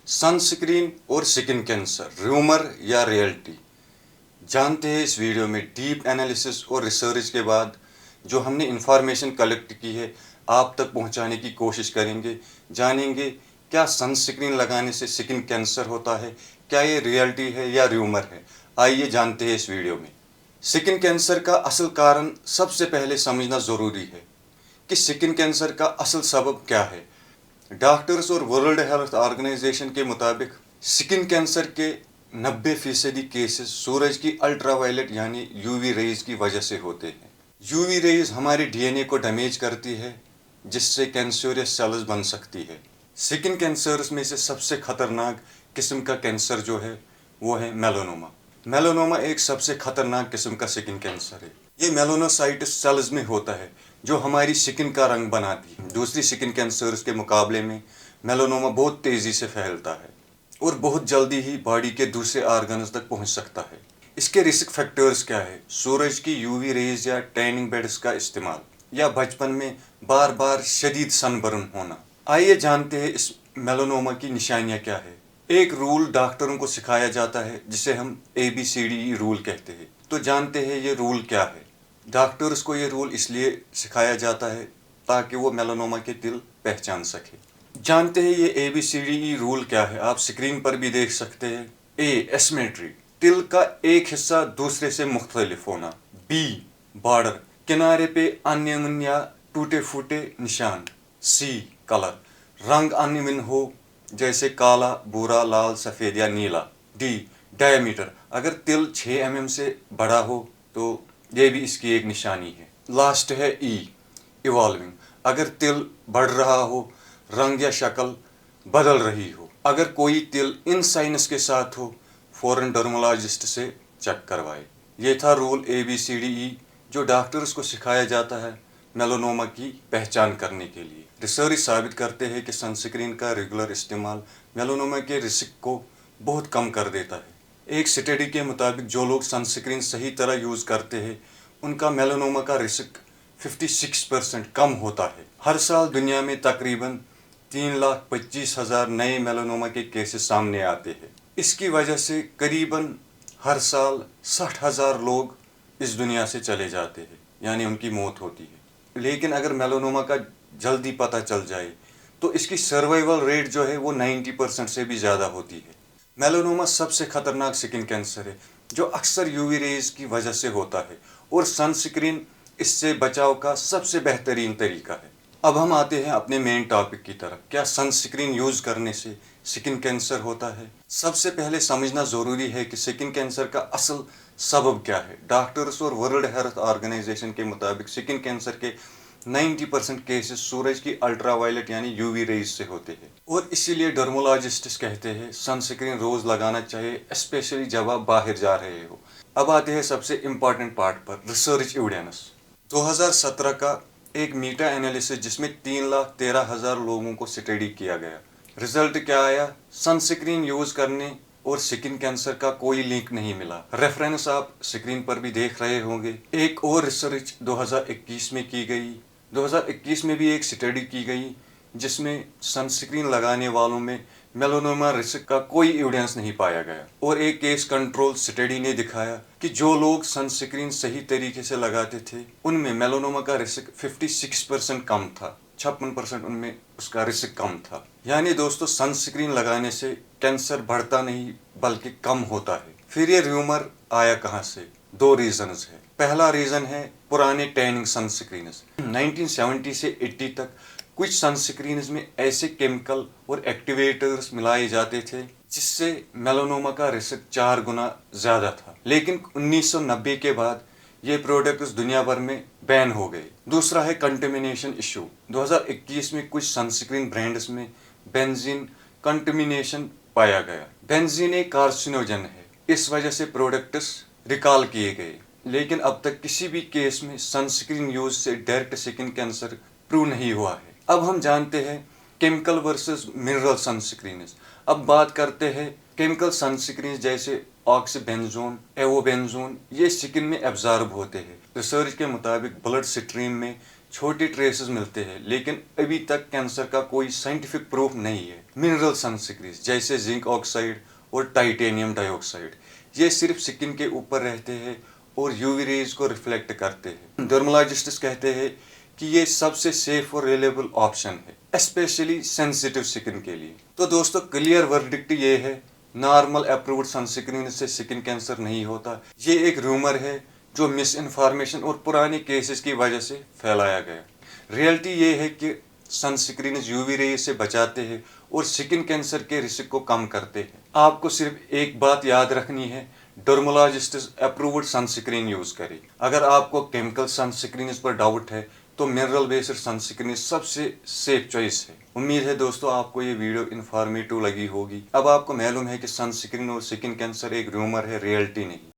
Sunscreen और skin cancer, rumour या reality. जानते हैं इस वीडियो में डीप एनालिसिस और रिसर्च के बाद जो हमने इंफॉर्मेशन कलेक्ट की है आप तक पहुंचाने की कोशिश करेंगे। जानेंगे क्या सनस्क्रीन लगाने से स्किन कैंसर होता है, क्या ये रियलिटी है या रूमर है। आइए जानते हैं इस वीडियो में। स्किन कैंसर का असल कारण सबसे पहले समझना ज़रूरी है कि स्किन कैंसर का असल सबब क्या है। डॉक्टर्स और वर्ल्ड हेल्थ ऑर्गेनाइजेशन के मुताबिक स्किन कैंसर के 90% केसेस सूरज की अल्ट्रावायलेट यानी यूवी रेज की वजह से होते हैं। यूवी रेज हमारे डीएनए को डैमेज करती है जिससे कैंसरियस सेल्स बन सकती है। स्किन कैंसर्स में से सबसे खतरनाक किस्म का कैंसर जो है वो है मेलानोमा। मेलानोमा एक सबसे खतरनाक किस्म का स्किन कैंसर है। ये मेलानोसाइट्स सेल्स में होता है जो हमारी स्किन का रंग बनाती है। दूसरी स्किन कैंसर्स के मुकाबले में मेलानोमा बहुत तेज़ी से फैलता है और बहुत जल्दी ही बॉडी के दूसरे ऑर्गन्स तक पहुंच सकता है। इसके रिस्क फैक्टर्स क्या है? सूरज की यूवी रेज या टैनिंग बेड्स का इस्तेमाल या बचपन में बार बार शदीद सनबर्न होना। आइए जानते हैं इस मेलानोमा की निशानियां क्या है। एक रूल डॉक्टरों को सिखाया जाता है जिसे हम ABCDE रूल कहते हैं। तो जानते हैं ये रूल क्या है। डॉक्टर्स को ये रूल इसलिए सिखाया जाता है ताकि वो मेलानोमा के तिल पहचान सके। जानते हैं ये ABCDE रूल क्या है, आप स्क्रीन पर भी देख सकते हैं। A एसिमेट्री, तिल का एक हिस्सा दूसरे से मुख्तलिफ होना। B बॉर्डर, किनारे पे अनइवन या टूटे फूटे निशान। C कलर, रंग अनइवन हो जैसे काला, भूरा, लाल, सफ़ेद या नीला। D डायमीटर, अगर तिल 6 mm से बड़ा हो तो ये भी इसकी एक निशानी है। लास्ट है E इवॉल्विंग, अगर तिल बढ़ रहा हो, रंग या शक्ल बदल रही हो। अगर कोई तिल इन साइनस के साथ हो फौरन डर्मोलॉजिस्ट से चेक करवाए। ये था रूल ABCDE जो डॉक्टर्स को सिखाया जाता है मेलानोमा की पहचान करने के लिए। रिसर्च साबित करते हैं कि सनस्क्रीन का रेगुलर इस्तेमाल मेलानोमा के रिस्क को बहुत कम कर देता है। एक स्टडी के मुताबिक जो लोग सनस्क्रीन सही तरह यूज़ करते हैं उनका मेलानोमा का रिस्क 56% कम होता है। हर साल दुनिया में तकरीबन 3,25,000 नए मेलानोमा के केसेस सामने आते हैं। इसकी वजह से करीबन हर साल 60,000 लोग इस दुनिया से चले जाते हैं यानी उनकी मौत होती है। लेकिन अगर मेलानोमा का जल्दी पता चल जाए तो इसकी सर्वाइवल रेट जो है वो 90% से भी ज़्यादा होती है। मेलानोमा सबसे खतरनाक स्किन कैंसर है जो अक्सर यूवी रेज की वजह से होता है और सनस्क्रीन इससे बचाव का सबसे बेहतरीन तरीका है। अब हम आते हैं अपने मेन टॉपिक की तरफ। क्या सनस्क्रीन यूज़ करने से स्किन कैंसर होता है? सबसे पहले समझना ज़रूरी है कि स्किन कैंसर का असल सबब क्या है। डॉक्टर्स और वर्ल्ड हेल्थ ऑर्गेनाइजेशन के मुताबिक स्किन कैंसर के 90% केसेस सूरज की अल्ट्रावायलेट यानी यूवी रेज से होते हैं और इसीलिए डर्मोलॉजिस्ट्स कहते हैं सनस्क्रीन रोज़ लगाना चाहिए, स्पेशली जब आप बाहर जा रहे हो। अब आते हैं सबसे इम्पॉर्टेंट पार्ट पर, रिसर्च एविडेंस। 2017 का एक मीटा एनालिसिस जिसमें 3,13,000 लोगों को स्टडी किया गया। रिजल्ट क्या आया? सनस्क्रीन यूज़ करने और स्किन कैंसर का कोई लिंक नहीं मिला। रेफरेंस आप स्क्रीन पर भी देख रहे होंगे। एक और रिसर्च 2021 में की गई। 2021 में भी एक स्टडी की गई जिसमें सनस्क्रीन लगाने वालों में मेलानोमा रिस्क का कोई एविडेंस नहीं पाया गया और एक केस कंट्रोल स्टडी ने दिखाया कि जो लोग सनस्क्रीन सही तरीके से लगाते थे उनमें मेलानोमा का रिस्क 56% कम था, 56% उनमें उसका रिस्क कम था। यानी दोस्तों सनस्क्रीन लगाने से कैंसर बढ़ता नहीं बल्कि कम होता है। फिर ये र्यूमर आया कहाँ से? 2 रीजंस है। पहला रीजन है पुराने टैनिंग सनस्क्रीन्स। 1970 से 80 तक कुछ सनस्क्रीन्स में ऐसे केमिकल और एक्टिवेटर्स मिलाए जाते थे जिससे मेलानोमा का रिस्क 4 गुना ज़्यादा था। लेकिन 1990 के बाद ये प्रोडक्ट्स दुनिया भर में बैन हो गए। दूसरा है कंटेमिनेशन इशू। 2021 में कुछ सनस्क्रीन ब्रांड्स में बेंजीन कंटेमिनेशन पाया गया। बेंजीन एक कार्सिनोजन है, इस वजह से प्रोडक्ट्स रिकॉल किए गए। लेकिन अब तक किसी भी केस में सनस्क्रीन यूज से डायरेक्ट स्किन कैंसर प्रूव नहीं हुआ है। अब हम जानते हैं केमिकल वर्सेस मिनरल सनस्क्रीन। अब बात करते हैं केमिकल सनस्क्रीन जैसे ऑक्सीबेंजोन, एवोबेंजोन, ये स्किन में एब्जॉर्ब होते हैं। रिसर्च के मुताबिक ब्लड स्ट्रीम में छोटे ट्रेसेस मिलते हैं, लेकिन अभी तक कैंसर का कोई साइंटिफिक प्रूफ नहीं है। मिनरल सनस्क्रीन जैसे जिंक ऑक्साइड और टाइटेनियम डाइऑक्साइड, ये सिर्फ स्किन के ऊपर रहते हैं और यूवी रेज को रिफ्लेक्ट करते हैं। डर्मोलॉजिस्ट्स कहते हैं कि ये सबसे सेफ और रिलायबल ऑप्शन है, स्पेशली सेंसिटिव स्किन के लिए। तो दोस्तों, क्लियर वर्डिक्ट ये है, नॉर्मल अप्रूव्ड सनस्क्रीन से स्किन कैंसर नहीं होता। ये एक रूमर है जो मिस इन्फॉर्मेशन और पुराने केसेस की वजह से फैलाया गया। रियलिटी ये है कि सनस्क्रीन यूवी रेज से बचाते हैं और स्किन कैंसर के रिस्क को कम करते हैं। आपको सिर्फ एक बात याद रखनी है, डर्मोलॉजिस्ट अप्रूव्ड सनस्क्रीन यूज करें। अगर आपको केमिकल सनस्क्रीन पर डाउट है तो मिनरल बेस्ड सनस्क्रीन सबसे सेफ चॉइस है। उम्मीद है दोस्तों आपको ये वीडियो इन्फॉर्मेटिव लगी होगी। अब आपको मालूम है कि सनस्क्रीन और स्किन कैंसर एक रूमर है, रियलिटी नहीं।